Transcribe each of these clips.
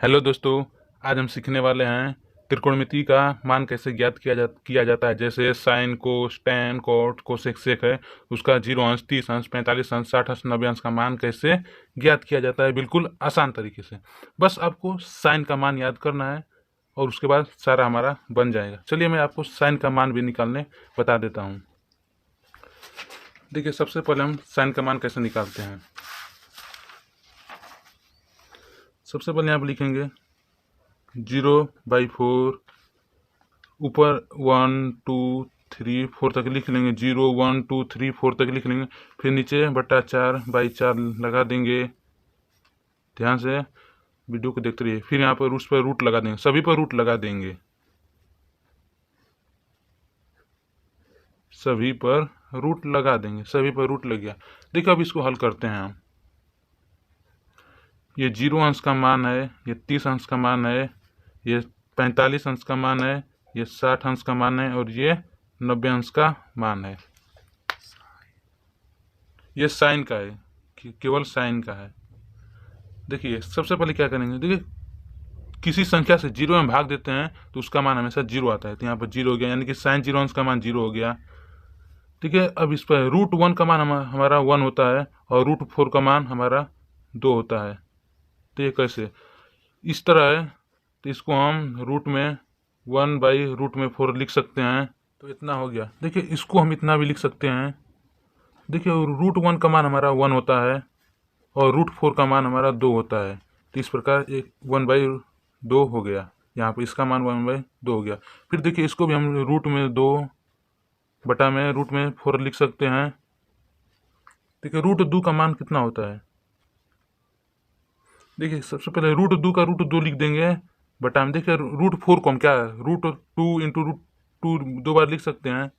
Hello दोस्तों, आज हम सीखने वाले हैं त्रिकोणमिति का मान कैसे ज्ञात किया जाता है। जैसे sine cos tan cot cosec sec है, उसका 0 अंश 30 अंश 45 अंश 60 अंश 90 अंश का मान कैसे ज्ञात किया जाता है, बिल्कुल आसान तरीके से। बस आपको साइन का मान याद करना है और उसके बाद सारा हमारा बन जाएगा। चलिए मैं आपको साइन का मान भी निकालने बता देता हूँ। देखिए, सबसे पहले हम साइन का मान कैसे निकालते हैं। सबसे पहले यहाँ पर लिखेंगे 0/4, ऊपर 1 2 3 4 तक लिख लेंगे। 0 1 2 3 4 तक लिख लेंगे। फिर नीचे बटा 4/4 लगा देंगे। ध्यान से वीडियो को देखते रहिए। फिर यहाँ पर उस पर रूट लगा देंगे, सभी पर रूट लगा देंगे, सभी पर रूट लगा देंगे, सभी पर रूट लग गया। देखिए, अब इसको हल करते हैं हम। ये 0 अंश का मान है, ये 30 अंश का मान है, ये 45 अंश का मान है, ये 60 अंश का मान है और ये 90 अंश का मान है। ये साइन का है, केवल साइन का है। देखिए, सबसे पहले क्या करेंगे, देखिए किसी संख्या से 0 में भाग देते हैं तो उसका मान हमेशा 0 आता है। तो यहाँ पर 0 हो गया, यानी कि साइन 0 अंश का मान 0 हो गया। ठीक है, अब इस पर √1 का मान हमारा 1 होता है और √4 का मान हमारा 2 होता है। तो ये कैसे, इस तरह है। तो इसको हम रूट में 1/√4 लिख सकते हैं। तो इतना हो गया। देखिए, इसको हम इतना भी लिख सकते हैं। देखिए, √1 का मान हमारा 1 होता है और √4 का मान हमारा 2 होता है। तो इस प्रकार एक 1/2 हो गया। यहाँ पर इसका मान 1/2 हो गया। फिर देखिए, इसको भी हम रूट में 2 बटा में √4 लिख सकते हैं। देखिए, √2 का मान कितना होता है। देखिए, सबसे पहले √2 का √2 लिख देंगे बटा में। देखिए, √4 को हम क्या √2 इंटू √2 2 बार लिख सकते हैं।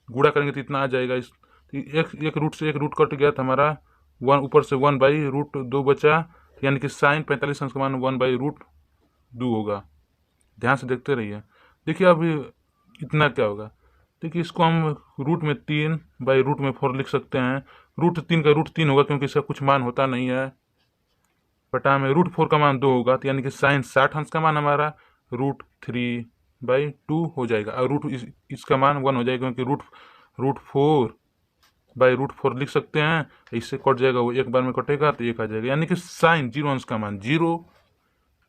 गुणा करेंगे तो इतना आ जाएगा। इस एक रूट से एक रूट कट गया तो हमारा 1 ऊपर से 1/√2 बचा, यानी कि साइन 45 अंश का मान 1/√2 होगा। ध्यान से देखते रहिए। देखिए, अब इतना क्या होगा। देखिए, इसको हम रूट में 3/√4 लिख सकते हैं। √3 का √3 होगा क्योंकि इसका कुछ मान होता नहीं है। बटा में √4 का मान 2 होगा, तो यानी कि साइन 60 अंश का मान हमारा √3/2 हो जाएगा और इसका मान 1 हो जाएगा, क्योंकि √4/√4 लिख सकते हैं। इससे कट जाएगा, वो एक बार में कटेगा तो 1 आ जाएगा। यानी कि साइन 0 अंश का मान 0,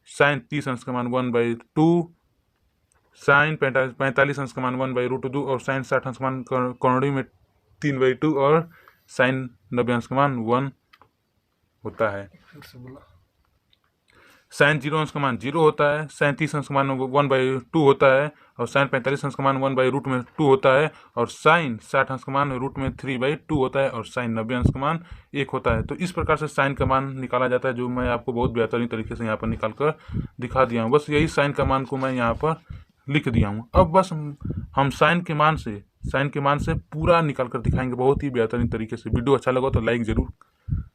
साइन 30 अंश का मान 1/2, साइन 45 अंश का मान 1/√2 और साइन 60 अंश का मान कौड़ी में 3/2 और साइन 90 अंश का मान 1 होता है। साइन 0 अंश का मान 0 होता है, साइन 30 अंश का मान 1/2 होता है और साइन 45 अंश का मान 1/√2 होता है और साइन 60 अंश का मान √3/2 होता है और साइन 90 अंश का मान 1 होता है। तो इस प्रकार से साइन का मान निकाला जाता है, जो मैं आपको बहुत बेहतरीन तरीके से यहाँ पर निकाल कर दिखा दिया हूँ। बस यही साइन का मान को मैं यहाँ पर लिख दिया हूँ। अब बस हम साइन के मान से पूरा निकाल कर दिखाएंगे बहुत ही बेहतरीन तरीके से। वीडियो अच्छा लगा तो लाइक जरूर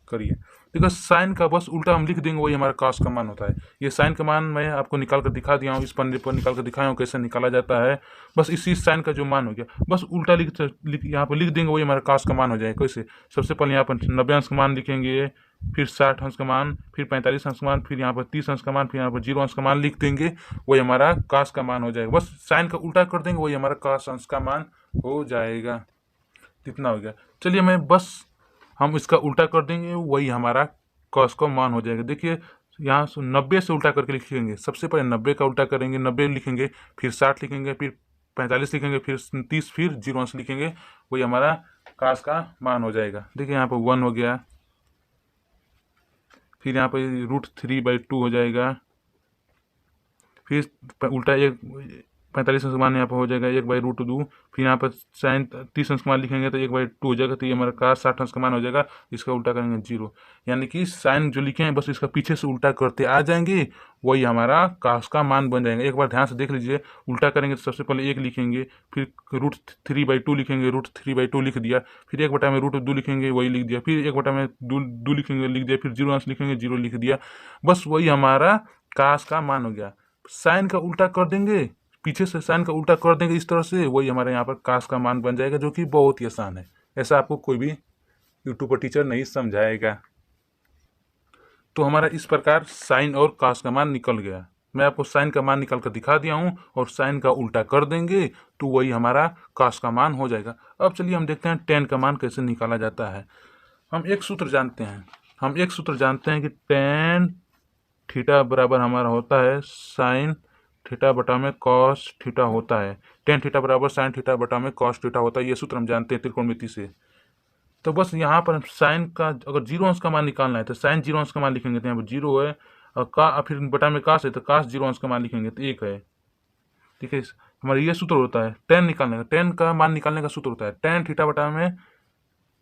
करिए। देखो, साइन का बस उल्टा हम लिख देंगे, वही हमारा कॉस का मान होता है। ये साइन का मान मैं आपको निकाल कर दिखा दिया हूँ, इस पन्ने पर निकाल कर दिखाया हूँ कैसे निकाला जाता है। बस इसी साइन का जो मान हो गया, बस उल्टा यहाँ पर लिख देंगे, वही हमारा कॉस का मान हो जाएगा। कैसे, सबसे पहले यहाँ पर 90 अंश का मान लिखेंगे, फिर 60 अंश का मान, फिर 45 अंश का मान, फिर यहाँ पर 30 अंश का मान, फिर यहाँ पर 0 अंश का मान लिख देंगे, वही हमारा कॉस का मान हो जाएगा। बस साइन का उल्टा कर देंगे, वही हमारा कॉस अंश का मान हो जाएगा। कितना हो गया। चलिए, मैं बस हम इसका उल्टा कर देंगे, वही हमारा कॉस का मान हो जाएगा। देखिए, यहाँ से 90 से उल्टा करके लिखेंगे। सबसे पहले 90 का उल्टा करेंगे, 90 लिखेंगे, फिर 60 लिखेंगे, फिर 45 लिखेंगे, फिर 30, फिर 0 अंश लिखेंगे, वही हमारा कॉस का मान हो जाएगा। देखिए, यहाँ पर 1 हो गया, फिर यहाँ पर √3/2 हो जाएगा, फिर उल्टा 45 अंश का मान यहाँ पर हो जाएगा 1/√2। फिर यहाँ पर साइन 30 अंश का मान लिखेंगे तो 1/2 हो जाएगा। तो ये हमारा कॉस 60 अंश का मान हो जाएगा। इसका उल्टा करेंगे 0, यानी कि साइन जो लिखे हैं बस इसका पीछे से उल्टा करते आ जाएंगे, वही हमारा कॉस का मान बन जाएगा। एक बार ध्यान से देख लीजिए। उल्टा करेंगे तो सबसे पहले 1 लिखेंगे, फिर √3/2 लिखेंगे, √3/2 लिख दिया, फिर 1 बटा में √2 लिखेंगे, वही लिख दिया, फिर 1 बटा में 2 लिखेंगे, लिख दिया, फिर 0 अंश लिखेंगे, 0 लिख दिया। बस वही हमारा कॉस का मान हो गया। साइन का उल्टा कर देंगे, पीछे से साइन का उल्टा कर देंगे इस तरह से, वही हमारे यहाँ पर कॉस का मान बन जाएगा, जो कि बहुत ही आसान है। ऐसा आपको कोई भी यूट्यूब पर टीचर नहीं समझाएगा। तो हमारा इस प्रकार साइन और कास का मान निकल गया। मैं आपको साइन का मान निकाल कर दिखा दिया हूँ, और साइन का उल्टा कर देंगे तो वही हमारा कास का मान हो जाएगा। अब चलिए हम देखते हैं टेन का मान कैसे निकाला जाता है। हम एक सूत्र जानते हैं कि टेन थीटा बराबर हमारा होता है साइन थीटा बटा में कॉस थीटा होता है। टेन थीटा बराबर साइन थीटा बटा में कॉस थीटा होता है, ये सूत्र हम जानते हैं त्रिकोणमिति से। तो बस यहाँ पर हम साइन का अगर जीरो अंश का मान निकालना है तो साइन जीरो अंश का मान लिखेंगे, तो यहाँ पर जीरो है, और का फिर बटा में कास है तो कास जीरो अंश का मान लिखेंगे तो एक है। ठीक है, हमारा ये सूत्र होता है टेन निकालने का। टेन का मान निकालने का सूत्र होता है टेन थीटा बटा में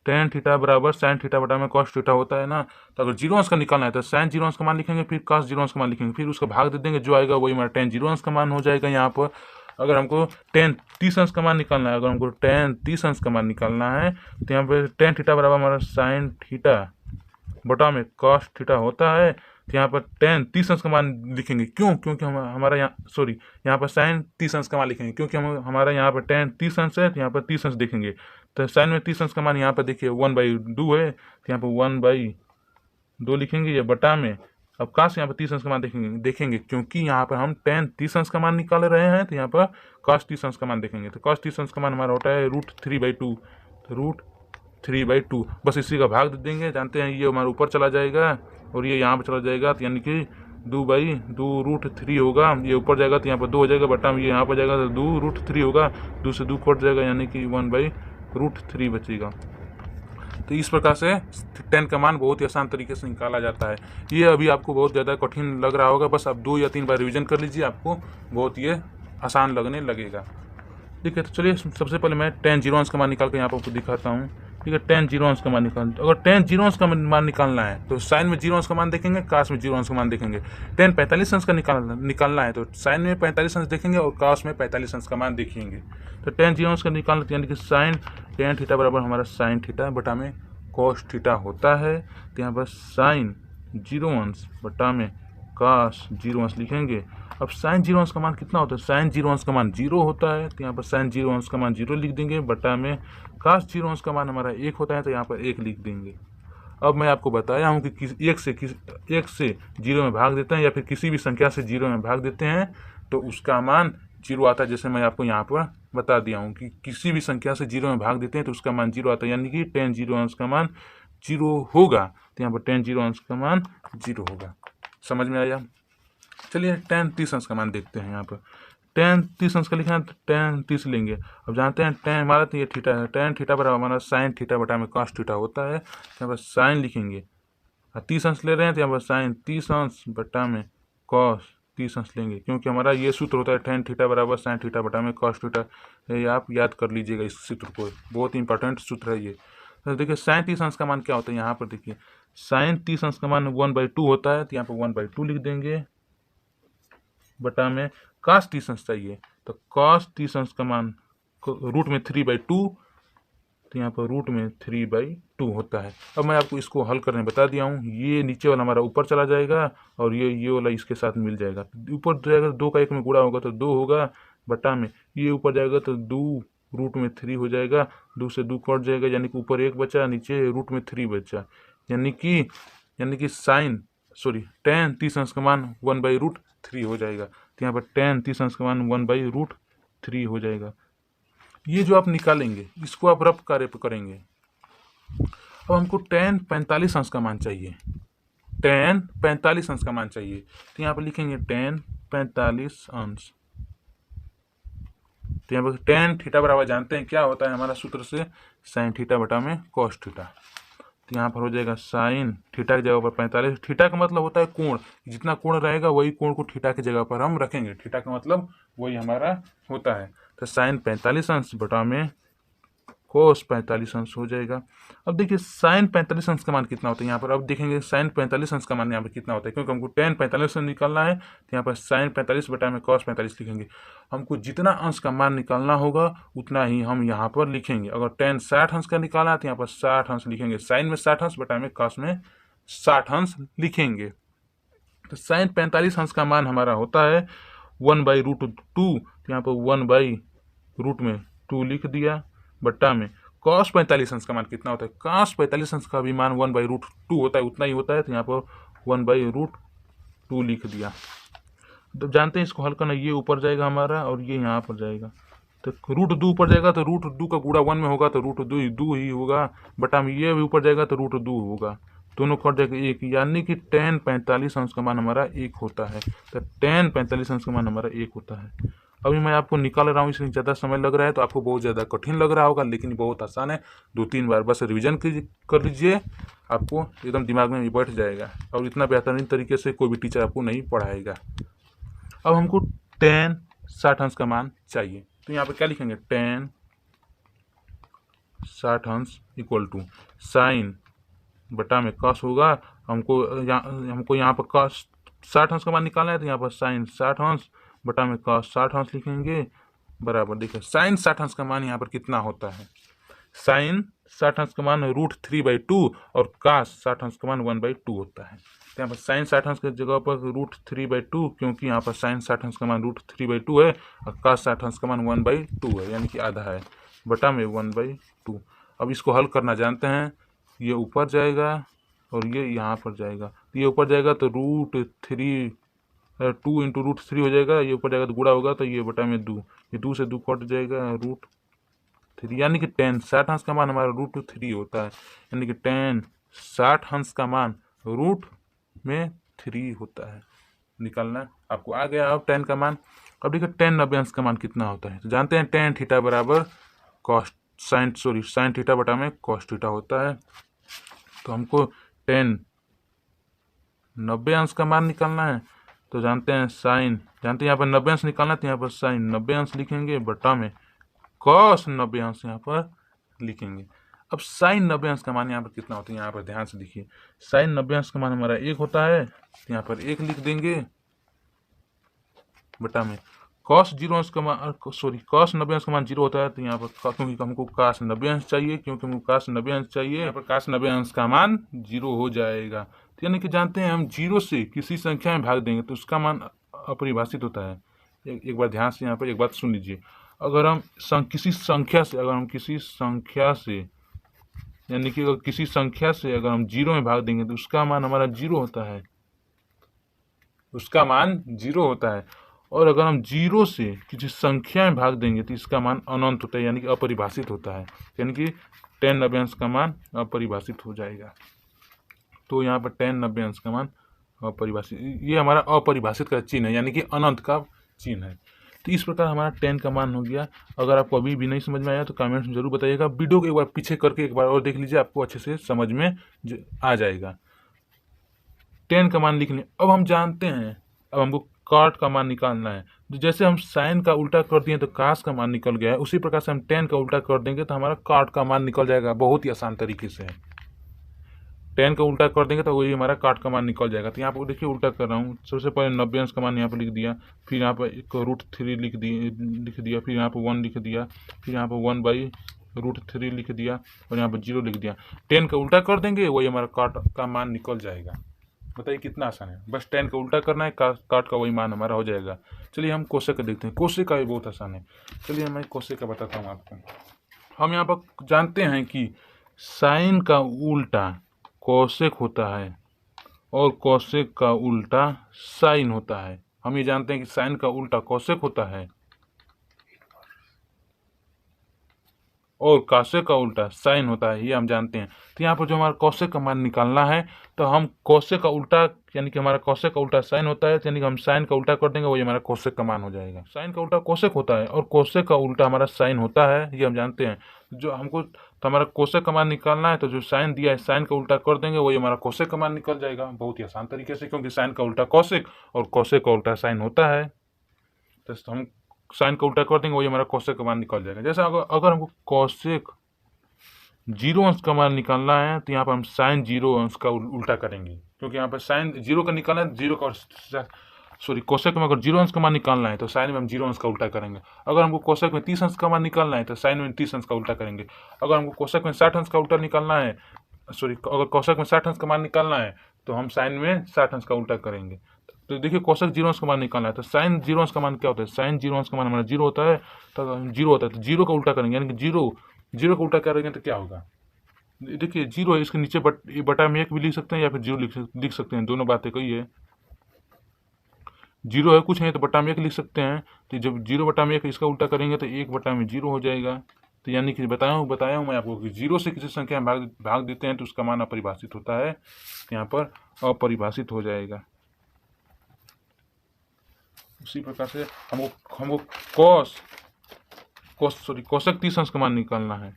टेन थीटा बराबर साइन थीटा बटा में कॉस थीटा होता है ना। तो अगर जीरो अंश का निकालना है तो साइन जीरो अंश का मान लिखेंगे, फिर कॉस जीरो अंश का मान लिखेंगे, फिर उसका भाग दे देंगे, जो आएगा वही हमारा टेन जीरो अंश का मान हो जाएगा। यहाँ पर अगर हमको टेन 30 अंश का मान निकालना है, तो यहाँ पर टेन थीटा बराबर हमारा साइन थीटा बटा में कॉस थीटा होता है। तो यहाँ पर टेन 30 अंश का मान लिखेंगे, क्योंकि हमारा यहाँ पर साइन 30 अंश का मान लिखेंगे, क्योंकि हमारा यहाँ पर टेन 30 अंश है, तो यहाँ पर 30 अंश देखेंगे। तो साइन में 30 अंश का मान यहाँ पर देखिए 1/2 है, तो यहाँ पर 1/2 लिखेंगे, या बटा में अब काश यहाँ पर 30 अंश का मान देखेंगे क्योंकि यहाँ पर हम टेन 30 अंश का मान निकाल रहे हैं, तो यहाँ पर कॉस 30 अंश का मान देखेंगे। तो कॉस 30 अंश का मान हमारा होता है √3/2, तो √3/2 बस इसी का भाग दे देंगे। जानते हैं ये हमारे ऊपर चला जाएगा और ये यहाँ पर चला जाएगा, तो यानी कि 2/2 √3 होगा, ये ऊपर जाएगा तो यहाँ पर 2 हो जाएगा, बटा में ये यहाँ पर जाएगा तो 2 √3 होगा, 2 से 2 कट जाएगा, यानी कि 1/√3 बचेगा। तो इस प्रकार से टेन का मान बहुत ही आसान तरीके से निकाला जाता है। ये अभी आपको बहुत ज़्यादा कठिन लग रहा होगा, बस आप 2 या 3 बार रिवीजन कर लीजिए, आपको बहुत ये आसान लगने लगेगा। ठीक है, तो चलिए सबसे पहले मैं टेन जीरो अंश का मान निकाल कर यहाँ पर आपको दिखाता हूँ। ठीक है, टेन जीरो अंश का मान अगर टेन जीरो अंश का मान निकालना है तो साइन में जीरो अंश का मान देखेंगे, कास में जीरो अंश का मान देखेंगे। टेन 45 अंश का निकालना है तो साइन में 45 अंश देखेंगे और कास में 45 अंश का मान देखेंगे। तो टेन जीरो अंश का निकालना यानी कि साइन टेन थीटा बराबर हमारा साइन थीटा बटा में कॉस थीटा होता है। तो यहाँ पर साइन जीरो अंश बटा में कास जीरो अंश लिखेंगे। अब साइन जीरो अंश का मान कितना होता है, साइन जीरो अंश का मान 0 होता है, तो यहाँ पर साइन जीरो अंश का मान 0 लिख देंगे, बटा में कास जीरो अंश का मान हमारा 1 होता है, तो यहाँ पर 1 लिख देंगे। अब मैं आपको बताया हूँ कि एक से 0 में भाग देते हैं या फिर किसी भी संख्या से 0 में भाग देते हैं तो उसका मान 0 आता है। जैसे मैं आपको यहाँ पर बता दिया हूँ कि किसी भी संख्या से 0 में भाग देते हैं तो उसका मान 0 आता है, यानी कि टेन जीरो अंश का मान 0 होगा। तो यहाँ पर टेन जीरो अंश का मान 0 होगा। समझ में आया? चलिए टेन 30 अंश का मान देखते हैं। यहाँ पर टेन 30 अंश का लिखना है तो टेन 30 लेंगे। अब जानते हैं टेन हमारा तो ये थीटा है, टेन थीटा बराबर हमारा साइन थीटा बटा में कॉस थीटा होता है। यहाँ पर साइन लिखेंगे, 30 अंश ले रहे हैं तो यहाँ पर साइन 30 अंश बटा में कॉस 30 अंश लेंगे, क्योंकि हमारा ये सूत्र होता है टेन थीटा बराबर साइन थीटा बटा में कॉस थीटा। ये आप याद कर लीजिएगा इस सूत्र को, बहुत ही इंपॉर्टेंट सूत्र है ये। तो देखिए साइन 30 अंश का मान क्या होता है, यहाँ पर देखिए साइन 30 अंश का मान 1/2 होता है, तो यहाँ पर 1/2 लिख देंगे, बटा में कास 30 अंश चाहिए तो कास 30 अंश का मान रूट में 3/2, तो यहाँ पर रूट में 3/2 होता है। अब मैं आपको इसको हल करने बता दिया हूँ। ये नीचे वाला हमारा ऊपर चला जाएगा और ये वाला इसके साथ मिल जाएगा। ऊपर जाएगा 2 का 1 में गुणा होगा तो 2 होगा, बटा में ये ऊपर जाएगा तो 2 रूट में 3 हो जाएगा, 2 से 2 कट जाएगा, यानी कि ऊपर 1 बचा, नीचे रूट में 3 बचा, यानी कि साइन टेन 30 अंश का मान 1/√3 हो जाएगा। तो यहाँ पर टेन 30 अंश का मान 1/√3 हो जाएगा। ये जो आप निकालेंगे इसको आप रफ करेंगे। अब हमको टेन 45 अंश का मान चाहिए, टेन 45 अंश का मान चाहिए, तो यहाँ पर लिखेंगे टेन 45 अंश। तो यहाँ पर टेन थीटा बराबर जानते हैं क्या होता है हमारा सूत्र से, साइन थीटा बटा में कॉस थीटा। तो यहाँ पर हो जाएगा साइन थीटा की जगह पर 45। थीटा का मतलब होता है कोण, जितना कोण रहेगा वही कोण को थीटा की जगह पर हम रखेंगे, थीटा का मतलब वही हमारा होता है। तो साइन 45 अंश बटा में कोस 45 अंश हो जाएगा। अब देखिए साइन 45 अंश का मान कितना होता है यहाँ पर, अब देखेंगे साइन 45 अंश का मान यहाँ पर कितना होता है, क्योंकि हमको टेन 45 अंश निकालना है, तो यहाँ पर साइन 45 बटा में कॉस 45 लिखेंगे। हमको जितना अंश का मान निकालना होगा उतना ही हम यहाँ पर लिखेंगे। अगर टेन 60 अंश का निकालना है तो यहाँ पर 60 अंश लिखेंगे, साइन में 60 अंश बटा में कॉस में 60 अंश लिखेंगे। तो साइन 45 अंश का मान हमारा होता है 1/√2, तो यहाँ पर 1/√2 लिख दिया, बट्टा में कॉस 45 अंश का मान कितना होता है, कॉस 45 अंश का भी मान 1/√2 होता है, उतना ही होता है, तो यहाँ पर 1/√2 लिख दिया। तो जानते हैं इसको हल करना, ये ऊपर जाएगा हमारा और ये यहाँ पर जाएगा, तो √2 ऊपर जाएगा तो √2 का गुणा 1 में होगा तो √2 ही होगा, बटा में ये भी ऊपर जाएगा तो √2 होगा, दोनों कट जाएगा 1, यानी कि tan 45 अंश का मान हमारा 1 होता है। तो tan 45 अंश का मान हमारा 1 होता है। अभी मैं आपको निकाल रहा हूँ, इसमें ज़्यादा समय लग रहा है तो आपको बहुत ज़्यादा कठिन लग रहा होगा, लेकिन बहुत आसान है। 2-3 बार बस रिवीजन कर लीजिए, आपको एकदम दिमाग में बैठ जाएगा और इतना बेहतरीन तरीके से कोई भी टीचर आपको नहीं पढ़ाएगा। अब हमको tan 60 अंश का मान चाहिए, तो यहाँ पर क्या लिखेंगे, tan 60 अंश इक्वल टू साइन बटा में कॉस होगा। हमको यहाँ पर कॉस 60 अंश का मान निकालना है, तो यहाँ पर साइन 60 अंश बटा में कॉस 60 अंश लिखेंगे, बराबर। देखिए साइन 60 अंश का मान यहाँ पर कितना होता है, साइन 60 अंश का मान √3/2 और कॉस 60 अंश का मान 1/2 होता है। तो यहाँ पर साइन 60 अंश की जगह पर √3/2, क्योंकि यहाँ पर साइन 60 अंश का मान √3/2 है और कॉस 60 अंश का मान 1/2 है, यानी कि आधा है, बटा में 1/2। अब इसको हल करना जानते हैं, ये ऊपर जाएगा और ये यहाँ पर जाएगा, तो ये ऊपर जाएगा तो √2 × √3 हो जाएगा, ये ऊपर जाएगा तो गुणा होगा, तो ये बटा में 2, ये 2 से 2 कट जाएगा, √3, यानी कि tan 60 अंश का मान हमारा √3 होता है, यानी कि tan 60 अंश का मान √3 होता है। निकालना आपको आ गया अब tan का मान। अब देखिए tan 90 अंश का मान कितना होता है, तो जानते हैं tan थीटा बराबर साइन थीटा बटा में cos थीटा होता है। तो हमको tan 90 अंश का मान निकालना है, तो जानते हैं यहाँ पर 90 अंश निकालना है, तो यहाँ पर साइन 90 अंश लिखेंगे बटा में cos 90 अंश यहाँ पर लिखेंगे। अब साइन 90 अंश का मान यहाँ पर कितना होता है, यहाँ पर ध्यान से देखिए, साइन 90 अंश का मान हमारा 1 होता है, तो यहाँ पर 1 लिख देंगे बटा में cos 90 अंश का मान 0 होता है, तो यहाँ पर क्योंकि हमको cos 90 अंश चाहिए, यहाँ पर cos 90 अंश का मान 0 हो जाएगा। तो यानी कि जानते हैं हम 0 से किसी संख्या में भाग देंगे तो उसका मान अपरिभाषित होता है। एक बार ध्यान से यहाँ पर एक बात सुन लीजिए, अगर हम किसी संख्या से अगर हम 0 में भाग देंगे तो उसका मान हमारा 0 होता है, और अगर हम 0 से किसी संख्या में भाग देंगे तो इसका मान अनंत होता है, यानी कि अपरिभाषित होता है, यानी कि tan 90 अंश का मान अपरिभाषित हो जाएगा। तो यहाँ पर tan 90 अंश का मान अपरिभाषित, ये हमारा अपरिभाषित का चिन्ह है, यानी कि अनंत का चिन्ह है। तो इस प्रकार हमारा tan का मान हो गया। अगर आपको अभी भी नहीं समझ में आया तो कमेंट्स में जरूर बताइएगा, वीडियो को एक बार पीछे करके एक बार और देख लीजिए, आपको अच्छे से समझ में आ जाएगा। tan का मान लिख लें। अब हम जानते हैं, अब हमको cot का मान निकालना है, तो जैसे हम साइन का उल्टा कर दिए तो cos का मान निकल गया है, उसी प्रकार से हम tan का उल्टा कर देंगे तो हमारा cot का मान निकल जाएगा, बहुत ही आसान तरीके से। tan का उल्टा कर देंगे तो वही हमारा cot का मान निकल जाएगा। तो यहाँ पर देखिए उल्टा कर रहा हूँ, सबसे पहले 90 अंश का मान यहाँ पर लिख दिया, फिर यहाँ पर √3 लिख दिया, फिर यहाँ पर 1 लिख दिया, फिर यहाँ पर 1/√3 लिख दिया और यहाँ पर 0 लिख दिया। tan का उल्टा कर देंगे वही हमारा cot का मान निकल जाएगा। बताइए कितना आसान है, बस tan का उल्टा करना है, cot का वही मान हमारा हो जाएगा। चलिए हम कोसेक का देखते हैं, कोसेक का भी बहुत आसान है। चलिए मैं कोसेक का बताता हूँ आपको। हम यहाँ पर जानते हैं कि साइन का उल्टा कोसेक होता है और कोसेक का उल्टा साइन होता है। हम ये जानते हैं कि साइन का उल्टा कोसेक होता है और कोसेक का उल्टा साइन होता है, ये हम जानते हैं। तो यहाँ पर जो हमारा कोसेक का मान निकालना है, तो हम कोसेक का उल्टा, यानी कि हमारा कोसेक का उल्टा साइन होता है, यानी कि हम साइन का उल्टा कर देंगे वही हमारा कोसेक का मान हो जाएगा। साइन का उल्टा कोसेक होता है और कोसेक का उल्टा हमारा साइन होता है, ये हम जानते हैं। जो हमको तो हमारा कोसेक का मान निकालना है, तो जो साइन दिया है साइन का उल्टा कर देंगे वही हमारा कोसेक का मान निकल जाएगा, बहुत ही आसान तरीके से, क्योंकि साइन का उल्टा कोसेक और कोसेक का उल्टा साइन होता है। तो हम साइन का उल्टा कर देंगे वही हमारा कोसेक का मान निकल जाएगा। जैसे अगर हमको कोसेक 0 अंश का मान निकालना है, तो यहाँ पर हम साइन 0 अंश का उल्टा करेंगे, क्योंकि यहाँ पर साइन 0 का निकालना है, कोसेक में अगर 0 अंश का मान निकालना है तो साइन में हम 0 अंश का उल्टा करेंगे। अगर हमको कोसेक में 30 अंश का मान निकालना है तो साइन में 30 अंश का उल्टा करेंगे। अगर हमको कोसेक में 60 अंश का उल्टा निकालना है, अगर कोसेक में 60 अंश का मान निकालना है तो हम साइन में 60 अंश का उल्टा करेंगे। तो देखिए कोसेक 0 अंश का मान निकालना है, तो साइन 0 अंश का मान क्या होता है, साइन 0 अंश का मान हमारा 0 होता है, तो 0 होता है तो 0 का उल्टा करेंगे, यानी कि 0 का उल्टा करेंगे तो क्या होगा, देखिए जीरो है, इसके नीचे बटा में 1 भी लिख सकते हैं या फिर जीरो लिख सकते हैं, दोनों बातें कही है। जीरो है कुछ नहीं तो बटा में 1 लिख सकते हैं, तो जब जीरो बटा में 1 इसका उल्टा करेंगे तो 1 बटा में जीरो हो जाएगा। तो यानी कि बताया हूँ मैं आपको कि जीरो से किसी संख्या में भाग देते हैं तो उसका मान अपरिभाषित होता है, यहाँ पर अपरिभाषित हो जाएगा। उसी प्रकार से हमको कोसेक 30 अंश का मान निकालना है।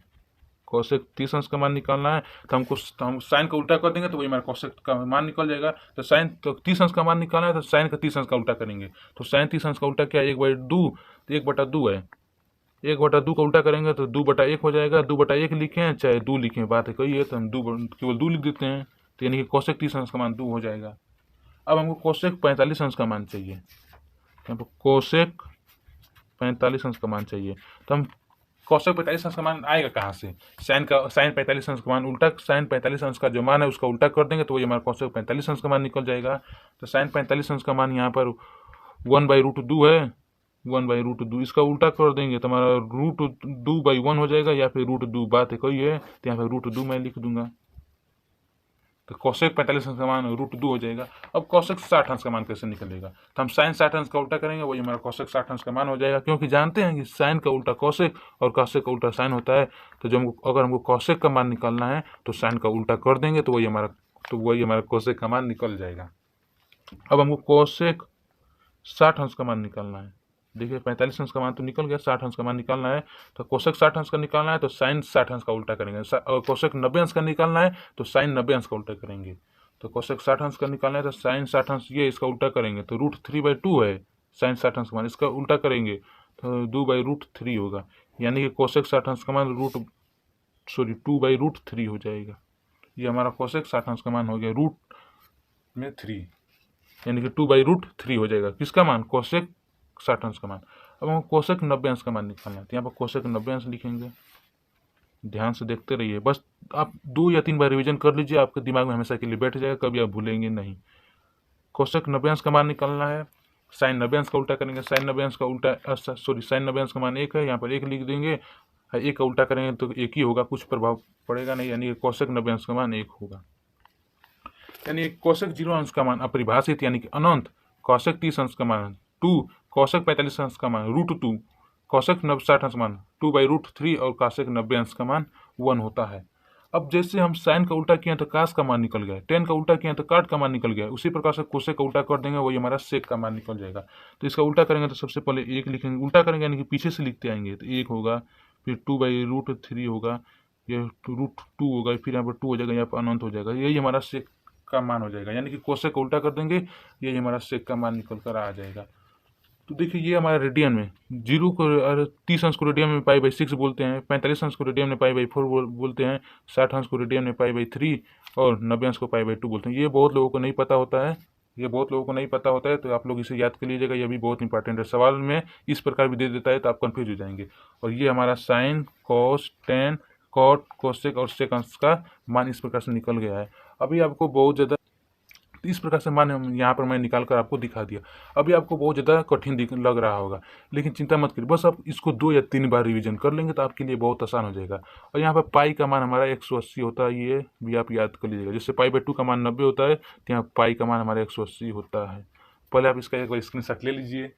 कोसेक 30 अंश का मान निकालना है तो हम साइन का उल्टा कर देंगे तो वही हमारा कोसेक का मान निकल जाएगा। तो साइन तो 30 अंश का मान निकालना है तो साइन का 30 अंश का उल्टा करेंगे। तो साइन 30 अंश का उल्टा क्या है, 1/2, तो 1/2 है। 1/2 का उल्टा करेंगे तो 2/1 हो जाएगा। 2/1 लिखें चाहे 2 लिखें, बात है कही है, तो हम केवल 2 लिख देते हैं। तो यानी कि कोसेक 30 अंश का मान 2 हो जाएगा। अब हमको कोसेक 45 अंश का मान चाहिए, यहाँ पर कोसेक 45 अंश का मान चाहिए। तो हम कोसेक 45 अंश का मान आएगा कहाँ से, साइन 45 अंश का मान उल्टा, साइन 45 अंश का जो मान है उसका उल्टा कर देंगे तो वही हमारा कोसेक 45 अंश का मान निकल जाएगा। तो साइन 45 अंश का मान यहाँ पर 1/√2 है, 1/√2 इसका उल्टा कर देंगे तो हमारा √2/1 हो जाएगा या फिर √2, बात है कोई है तो यहाँ पर √2 मैं लिख दूंगा। तो कोसेक 45 अंश का मान √2 हो जाएगा। अब कोसेक 60 अंश का मान कैसे निकलेगा, तो हम साइन 60 अंश का उल्टा करेंगे वही हमारा कोसेक 60 अंश का मान हो जाएगा, क्योंकि जानते हैं कि साइन का उल्टा कोसेक और कोसेक का उल्टा साइन होता है। तो जब अगर हमको कोसेक का मान निकालना है तो साइन का उल्टा कर देंगे तो वही हमारा कोसेक का मान निकल जाएगा। अब हमको कोसेक 60 अंश का मान निकालना है। देखिए 45 अंश का मान तो निकल गया, 60 अंश का मान निकालना है। तो कोसेक 60 अंश का निकालना है तो साइन 60 अंश का उल्टा करेंगे, और कोसेक 90 अंश का निकालना है तो साइन 90 अंश का उल्टा करेंगे। तो कोसेक 60 अंश का निकालना है तो साइन 60 अंश ये इसका उल्टा करेंगे तो √3/2 है साइन 60 अंश का मान, इसका उल्टा करेंगे तो 2/√3 होगा। यानी कि कोसेक 60 अंश का मान 2/√3 हो जाएगा। ये हमारा कोसेक 60 अंश का मान हो गया √3, यानी कि 2/√3 हो जाएगा। किसका मान, कोसेक 60 अंश का मान। अब हम कोसेक 90 अंश का मान निकालना है तो यहाँ पर कोसेक 90 अंश लिखेंगे। ध्यान से देखते रहिए, बस आप 2 या 3 बार रिवीजन कर लीजिए, आपके दिमाग में हमेशा के लिए बैठ जाएगा, कभी आप भूलेंगे नहीं। कोसेक 90 अंश का मान निकालना है, साइन 90 अंश का उल्टा करेंगे। साइन 90 अंश का उल्टा साइन 90 अंश का मान 1 है, यहाँ पर 1 लिख देंगे। 1 का उल्टा करेंगे तो 1 ही होगा, कुछ प्रभाव पड़ेगा नहीं, यानी कि कोसेक 90 अंश का मान 1 होगा। यानी कोसेक 0 अंश का मान अपरिभाषित यानी कि अनंत, कोसेक 30 अंश का मान 2, कोसेक 45 अंश का मान √2, कोसेक 60 अंश का मान 2/√3 और कोसेक 90 अंश का मान 1 होता है। अब जैसे हम साइन का उल्टा किए तो कास का मान निकल गया, टेन का उल्टा किए तो काट का मान निकल गया, उसी प्रकार से कोसेक का उल्टा कर देंगे वही हमारा सेक का मान निकल जाएगा। तो इसका उल्टा करेंगे तो सबसे पहले 1 लिखेंगे, उल्टा करेंगे यानी कि पीछे से लिखते आएंगे तो 1 होगा, फिर 2/√3 होगा, ये √2 होगा, फिर यहाँ पर 2 हो जाएगा, यहाँ पर अनंत हो जाएगा, यही हमारा सेक का मान हो जाएगा। यानी कि कोसेक का उल्टा कर देंगे यही हमारा सेक का मान निकल कर आ जाएगा। तो देखिए ये हमारा रेडियन में 0 को 30 अंश को रेडियन में π/6 बोलते हैं, 45 अंश को रेडियन में π/4 बोलते हैं, 60 अंश को रेडियन में π/3 और 90 अंश को π/2 बोलते हैं। ये बहुत लोगों को नहीं पता होता है, तो आप लोग इसे याद कर लीजिएगा, ये भी बहुत इंपॉर्टेंट है। सवाल में इस प्रकार भी दे देता है तो आप कंफ्यूज हो जाएंगे। और ये हमारा sine, cos, tan, cot, cosec और सेक अंश का मान इस प्रकार से निकल गया है। अभी आपको बहुत ज़्यादा इस प्रकार से मान हम यहाँ पर मैं निकाल कर आपको दिखा दिया। अभी आपको बहुत ज़्यादा कठिन लग रहा होगा, लेकिन चिंता मत करिए, बस आप इसको 2 या 3 बार रिवीजन कर लेंगे तो आपके लिए बहुत आसान हो जाएगा। और यहाँ पर पाई का मान हमारा 180 होता है, ये भी आप याद कर लीजिएगा। जैसे π/2 का मान 90 होता है तो यहाँ पाई का मान हमारा 180 होता है। पहले आप इसका एक बार स्क्रीनशॉट ले लीजिए।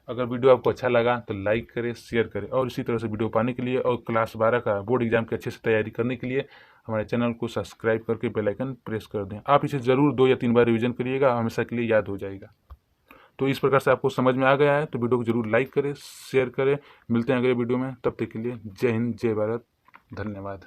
अगर वीडियो आपको अच्छा लगा तो लाइक करें, शेयर करें, और इसी तरह से वीडियो पाने के लिए और क्लास 12 का बोर्ड एग्जाम की अच्छे से तैयारी करने के लिए हमारे चैनल को सब्सक्राइब करके बेल आइकन प्रेस कर दें। आप इसे ज़रूर 2 या 3 बार रिवीजन करिएगा, हमेशा के लिए याद हो जाएगा। तो इस प्रकार से आपको समझ में आ गया है तो वीडियो को जरूर लाइक करें, शेयर करें। मिलते हैं अगले वीडियो में, तब तक के लिए जय हिंद, जय भारत, धन्यवाद।